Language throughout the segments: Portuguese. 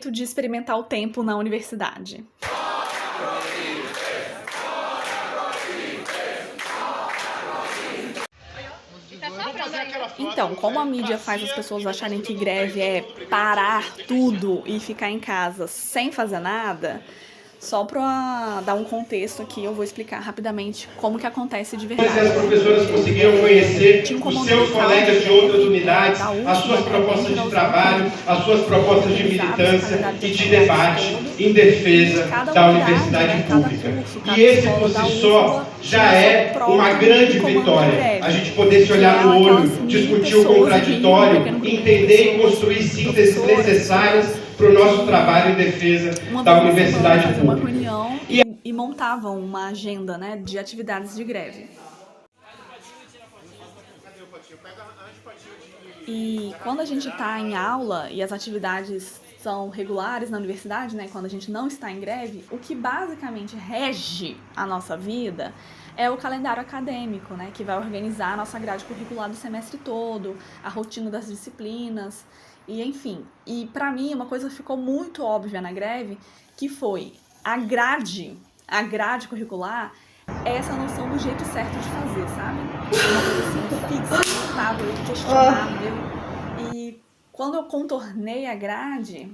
jeito de experimentar o tempo na universidade. Então, como a mídia faz as pessoas acharem que greve é parar tudo e ficar em casa sem fazer nada, só para dar um contexto aqui, eu vou explicar rapidamente como que acontece de verdade. As professoras conseguiram conhecer Tinha um os comando seus local colegas de greve, outras unidades, da as UFBA, suas né, propostas bem de trabalho, geralzão, as suas propostas de organizava esse militância calendário e de atividades debate todo, em defesa cada da unidade, universidade né, cada pública. curso, E cada esse escola por da si só UFBA já tinha seu é uma próprio grande comando de vitória. greve, A gente poder se que olhar é no olho, aquelas 1000 discutir o pessoas ali, um contraditório, pequeno grupo de entender e pessoas, construir sínteses professoras, necessárias estudantes, para o nosso que trabalho em defesa uma da vez na semana universidade faziam uma pública. reunião e montavam uma agenda, né, de atividades de greve. E quando a gente está em aula e as atividades são regulares na universidade, né, quando a gente não está em greve, o que basicamente rege a nossa vida é o calendário acadêmico, né, que vai organizar a nossa grade curricular do semestre todo, a rotina das disciplinas, e enfim. E para mim uma coisa ficou muito óbvia na greve, que foi a grade curricular é essa noção do jeito certo de fazer, sabe? Uma coisa assim, fixa, imutável, inquestionável. E quando eu contornei a grade,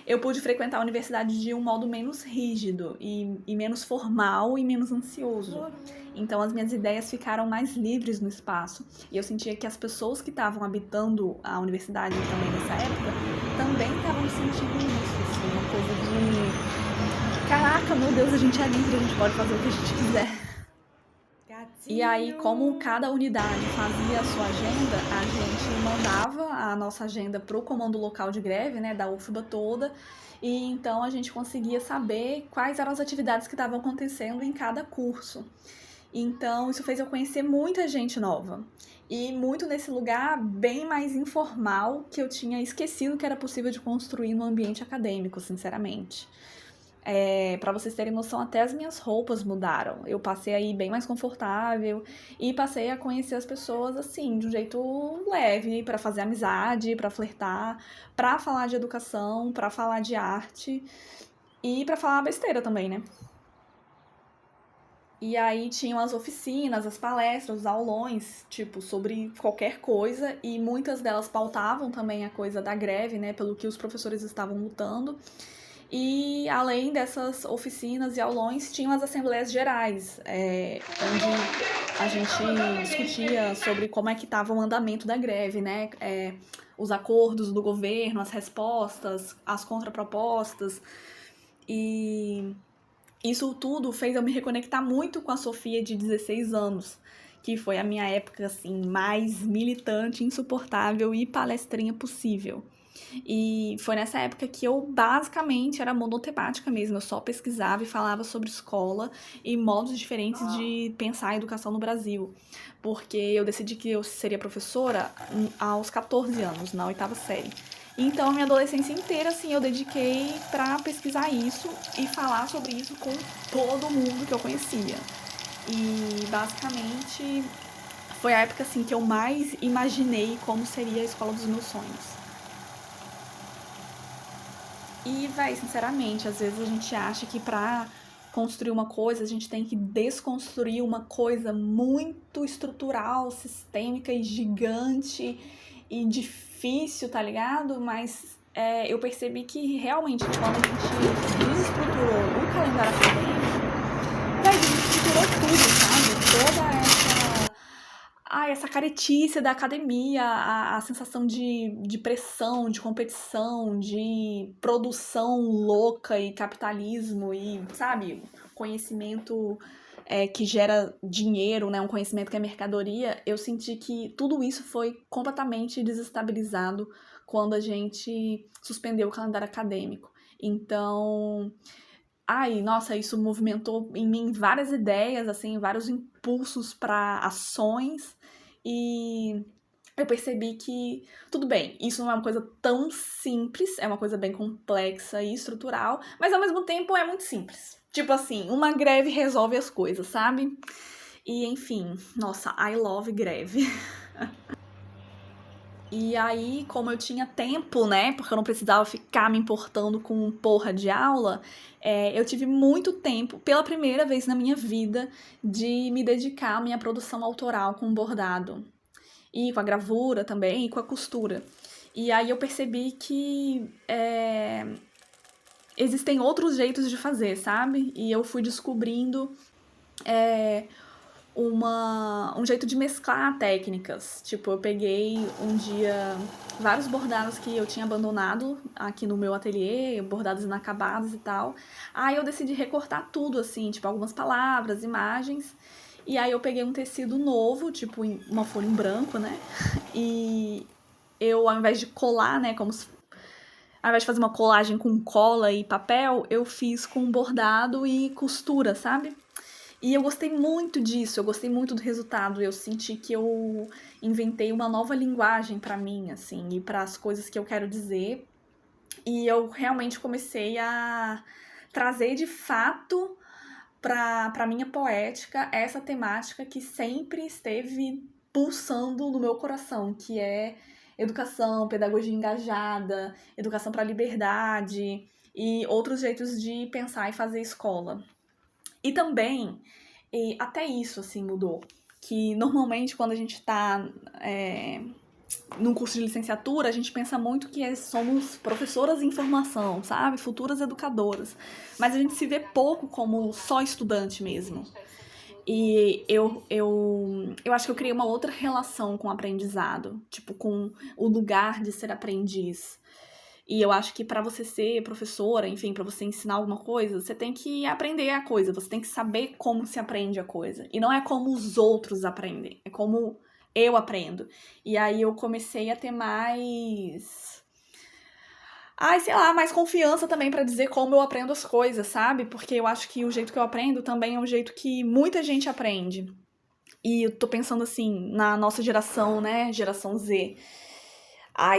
eu pude frequentar a universidade de um modo menos rígido e menos formal e menos ansioso. Então as minhas ideias ficaram mais livres no espaço. E eu sentia que as pessoas que estavam habitando a universidade também nessa época também estavam sentindo isso, assim, uma coisa de caraca, meu Deus, a gente é livre, a gente pode fazer o que a gente quiser. E aí, como cada unidade fazia a sua agenda, a gente mandava a nossa agenda para o comando local de greve, né, da UFBA toda, e então a gente conseguia saber quais eram as atividades que estavam acontecendo em cada curso. Então, isso fez eu conhecer muita gente nova. E muito nesse lugar bem mais informal que eu tinha esquecido que era possível de construir no ambiente acadêmico, sinceramente. Para vocês terem noção, até as minhas roupas mudaram. Eu passei aí bem mais confortável e passei a conhecer as pessoas assim, de um jeito leve, para fazer amizade, para flertar, para falar de educação, para falar de arte e para falar besteira também, né? E aí tinham as oficinas, as palestras, os aulões, tipo, sobre qualquer coisa, e muitas delas pautavam também a coisa da greve, né, pelo que os professores estavam lutando. E além dessas oficinas e aulões, tinham as assembleias gerais, onde a gente discutia sobre como é que estava o andamento da greve, né? Os acordos do governo, as respostas, as contrapropostas. E isso tudo fez eu me reconectar muito com a Sofia de 16 anos, que foi a minha época assim mais militante, insuportável e palestrinha possível. E foi nessa época que eu basicamente era monotemática mesmo, eu só pesquisava e falava sobre escola e modos diferentes de pensar a educação no Brasil. Porque eu decidi que eu seria professora aos 14 anos, na 8ª série. Então, a minha adolescência inteira, assim, eu dediquei pra pesquisar isso e falar sobre isso com todo mundo que eu conhecia. E, basicamente, foi a época, assim, que eu mais imaginei como seria a escola dos meus sonhos. E, véi, sinceramente, às vezes a gente acha que pra construir uma coisa, a gente tem que desconstruir uma coisa muito estrutural, sistêmica e gigante e difícil, tá ligado? Mas eu percebi que realmente quando a gente desestruturou o calendário acadêmico, véi, desestruturou tudo, sabe? Toda essa caretice da academia, a sensação de pressão, de competição, de produção louca e capitalismo e, sabe, conhecimento que gera dinheiro, né, um conhecimento que é mercadoria, eu senti que tudo isso foi completamente desestabilizado quando a gente suspendeu o calendário acadêmico. Então, nossa, isso movimentou em mim várias ideias, assim, vários impulsos para ações e eu percebi que, tudo bem, isso não é uma coisa tão simples, é uma coisa bem complexa e estrutural, mas ao mesmo tempo é muito simples. Tipo assim, uma greve resolve as coisas, sabe? E enfim, nossa, I love greve. E aí, como eu tinha tempo, né, porque eu não precisava ficar me importando com porra de aula, eu tive muito tempo, pela primeira vez na minha vida, de me dedicar à minha produção autoral com bordado. E com a gravura também, e com a costura. E aí eu percebi que existem outros jeitos de fazer, sabe? E eu fui descobrindo um jeito de mesclar técnicas. Tipo, eu peguei um dia vários bordados que eu tinha abandonado aqui no meu ateliê, bordados inacabados e tal. Aí eu decidi recortar tudo, assim, tipo, algumas palavras, imagens. E aí eu peguei um tecido novo, tipo, uma folha em branco, né? E eu, ao invés de colar, né, ao invés de fazer uma colagem com cola e papel, eu fiz com bordado e costura, sabe? E eu gostei muito disso, eu gostei muito do resultado. Eu senti que eu inventei uma nova linguagem pra mim, assim, e para as coisas que eu quero dizer. E eu realmente comecei a trazer de fato pra minha poética essa temática que sempre esteve pulsando no meu coração, que é educação, pedagogia engajada, educação para liberdade e outros jeitos de pensar e fazer escola. E também, até isso, assim, mudou. Que normalmente quando a gente tá num curso de licenciatura, a gente pensa muito que somos professoras em formação, sabe? Futuras educadoras. Mas a gente se vê pouco como só estudante mesmo. E eu acho que eu criei uma outra relação com o aprendizado, tipo, com o lugar de ser aprendiz. E eu acho que para você ser professora, enfim, para você ensinar alguma coisa, você tem que aprender a coisa, você tem que saber como se aprende a coisa. E não é como os outros aprendem, é como eu aprendo. E aí eu comecei a ter mais confiança também pra dizer como eu aprendo as coisas, sabe? Porque eu acho que o jeito que eu aprendo também é um jeito que muita gente aprende. E eu tô pensando assim, na nossa geração, né? Geração Z.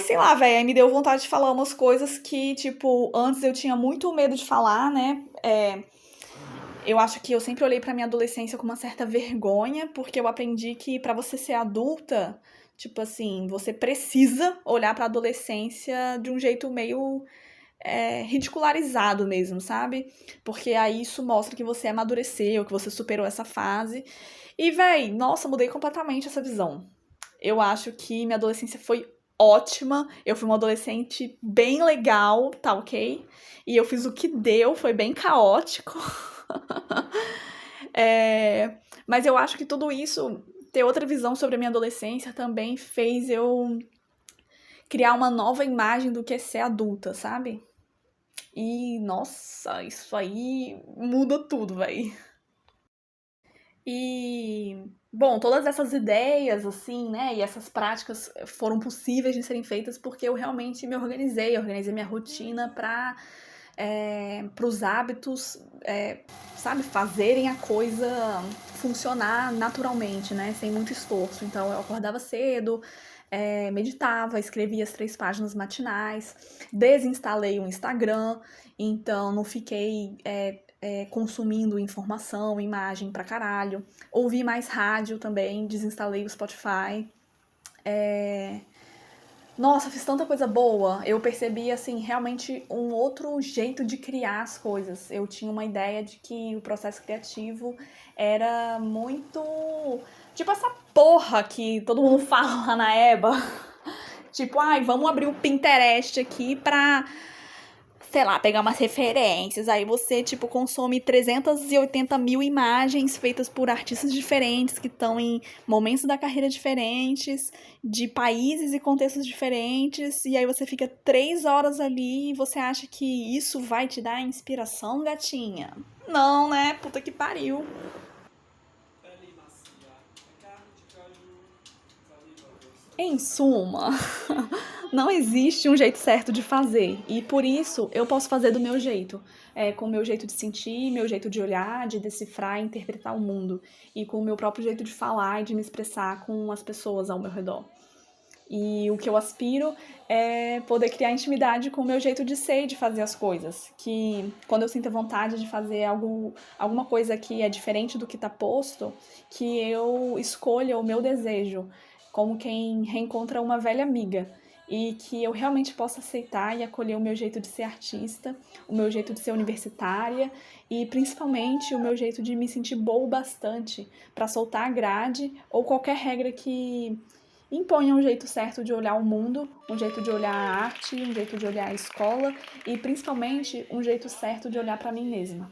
Sei lá, velho, aí me deu vontade de falar umas coisas que, tipo, antes eu tinha muito medo de falar, né? Eu acho que eu sempre olhei pra minha adolescência com uma certa vergonha, porque eu aprendi que pra você ser adulta, tipo assim, você precisa olhar pra adolescência de um jeito meio ridicularizado mesmo, sabe? Porque aí isso mostra que você amadureceu, que você superou essa fase. E, véi, nossa, mudei completamente essa visão. Eu acho que minha adolescência foi ótima. Eu fui uma adolescente bem legal, tá ok? E eu fiz o que deu, foi bem caótico. Mas eu acho que tudo isso, ter outra visão sobre a minha adolescência, também fez eu criar uma nova imagem do que é ser adulta, sabe? E, nossa, isso aí muda tudo, véi. E, bom, todas essas ideias, assim, né, e essas práticas foram possíveis de serem feitas porque eu realmente me organizei minha rotina para os hábitos, sabe, fazerem a coisa funcionar naturalmente, né, sem muito esforço. Então, eu acordava cedo, meditava, escrevia as 3 páginas matinais, desinstalei o Instagram, então não fiquei consumindo informação, imagem pra caralho. Ouvi mais rádio também, desinstalei o Spotify. Nossa, fiz tanta coisa boa. Eu percebi, assim, realmente um outro jeito de criar as coisas. Eu tinha uma ideia de que o processo criativo era muito. Tipo essa porra que todo mundo fala lá na EBA. Tipo, vamos abrir o Pinterest aqui pra, sei lá, pegar umas referências. Aí você, tipo, consome 380 mil imagens feitas por artistas diferentes, que estão em momentos da carreira diferentes, de países e contextos diferentes. E aí você fica 3 horas ali e você acha que isso vai te dar inspiração, gatinha? Não, né? Puta que pariu. Em suma, não existe um jeito certo de fazer. E por isso eu posso fazer do meu jeito. Com o meu jeito de sentir, meu jeito de olhar, de decifrar e interpretar o mundo. E com o meu próprio jeito de falar e de me expressar com as pessoas ao meu redor. E o que eu aspiro é poder criar intimidade com o meu jeito de ser e de fazer as coisas. Que quando eu sinto vontade de fazer alguma coisa que é diferente do que está posto, que eu escolha o meu desejo. como quem reencontra uma velha amiga, e que eu realmente possa aceitar e acolher o meu jeito de ser artista, o meu jeito de ser universitária e principalmente o meu jeito de me sentir boa o bastante para soltar a grade ou qualquer regra que imponha um jeito certo de olhar o mundo, um jeito de olhar a arte, um jeito de olhar a escola e principalmente um jeito certo de olhar para mim mesma.